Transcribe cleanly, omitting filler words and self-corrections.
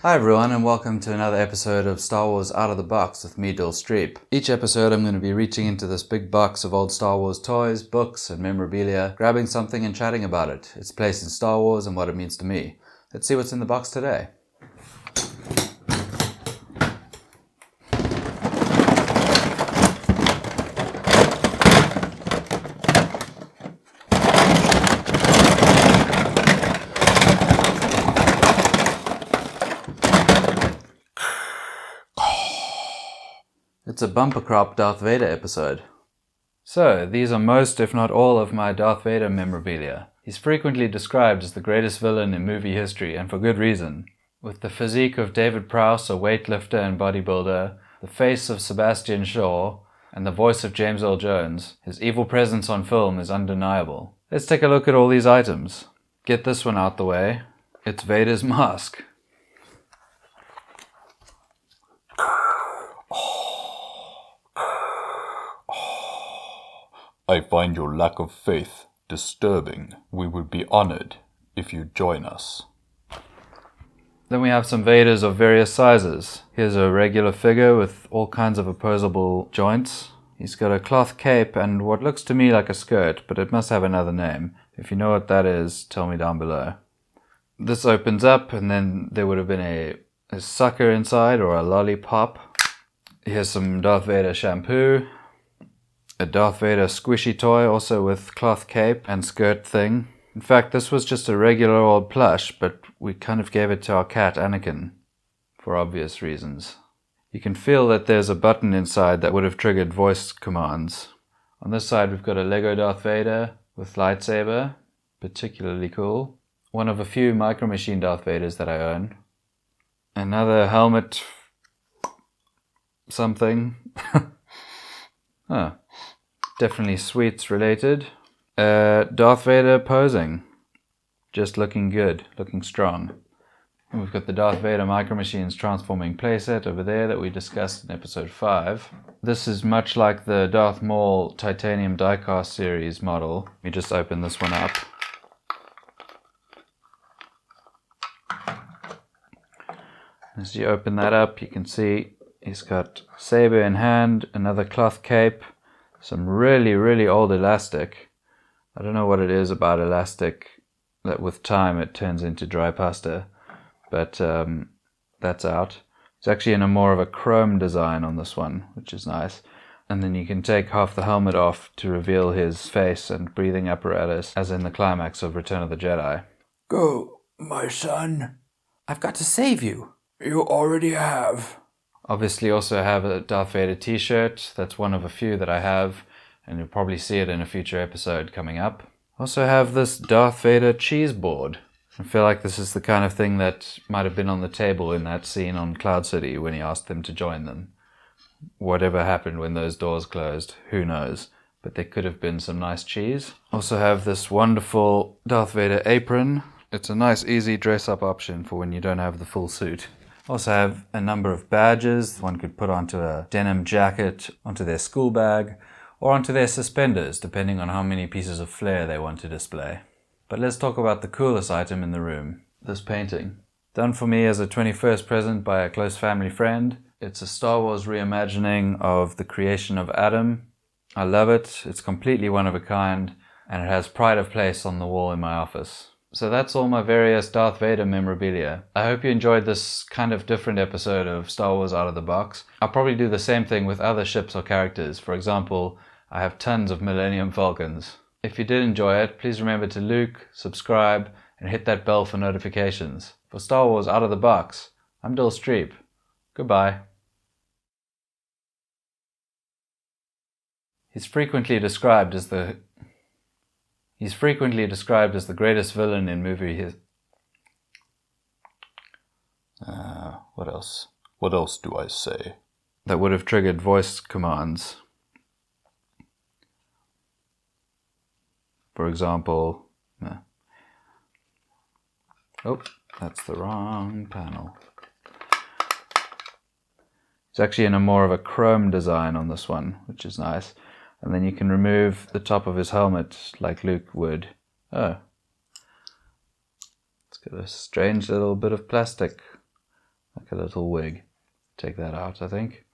Hi everyone, and welcome to another episode of Star Wars Out of the Box with me, Dill Streep. Each episode I'm going to be reaching into this big box of old Star Wars toys, books and memorabilia, grabbing something and chatting about it, its place in Star Wars and what it means to me. Let's see what's in the box today. It's a bumper crop Darth Vader episode. So, these are most, if not all, of my Darth Vader memorabilia. He's frequently described as the greatest villain in movie history, and for good reason. With the physique of David Prowse, a weightlifter and bodybuilder, the face of Sebastian Shaw, and the voice of James Earl Jones, his evil presence on film is undeniable. Let's take a look at all these items. Get this one out the way. It's Vader's mask. I find your lack of faith disturbing. We would be honored if you join us. Then we have some Vaders of various sizes. Here's a regular figure with all kinds of opposable joints. He's got a cloth cape and what looks to me like a skirt, but it must have another name. If you know what that is, tell me down below. This opens up and then there would have been a sucker inside or a lollipop. Here's some Darth Vader shampoo. A Darth Vader squishy toy, also with cloth cape and skirt thing. In fact, this was just a regular old plush, but we kind of gave it to our cat, Anakin, for obvious reasons. You can feel that there's a button inside that would have triggered voice commands. On this side, we've got a Lego Darth Vader with lightsaber, particularly cool. One of a few Micro Machine Darth Vaders that I own. Another helmet something. Huh. Definitely sweets related. Darth Vader posing. Just looking good, looking strong. And we've got the Darth Vader Micro Machines transforming playset over there that we discussed in episode 5. This is much like the Darth Maul titanium diecast series model. Let me just open this one up. As you open that up, you can see he's got saber in hand, another cloth cape, some really old elastic. I don't know what it is about elastic that with time it turns into dry pasta, but that's out. It's actually in a more of a chrome design on this one, which is nice. And then you can take half the helmet off to reveal his face and breathing apparatus, as in the climax of Return of the Jedi. Go, my son. I've got to save you. You already have. Obviously also have a Darth Vader t-shirt. That's one of a few that I have, and you'll probably see it in a future episode coming up. Also have this Darth Vader cheeseboard. I feel like this is the kind of thing that might have been on the table in that scene on Cloud City when he asked them to join them. Whatever happened when those doors closed, who knows. But there could have been some nice cheese. Also have this wonderful Darth Vader apron. It's a nice easy dress-up option for when you don't have the full suit. Also have a number of badges one could put onto a denim jacket, onto their school bag, or onto their suspenders, depending on how many pieces of flair they want to display. But let's talk about the coolest item in the room, this painting. Done for me as a 21st present by a close family friend. It's a Star Wars reimagining of the creation of Adam. I love it, it's completely one of a kind, and it has pride of place on the wall in my office. So that's all my various Darth Vader memorabilia. I hope you enjoyed this kind of different episode of Star Wars Out of the Box. I'll probably do the same thing with other ships or characters. For example, I have tons of Millennium Falcons. If you did enjoy it, please remember to like, subscribe, and hit that bell for notifications. For Star Wars Out of the Box, I'm Dill Streep. Goodbye. He's frequently described as the greatest villain in movie history. What else? What else do I say? That would have triggered voice commands. For example, oh, that's the wrong panel. It's actually in a more of a chrome design on this one, which is nice. And then you can remove the top of his helmet like Luke would. Oh. It's got a strange little bit of plastic Like a little wig. Take that out, I think.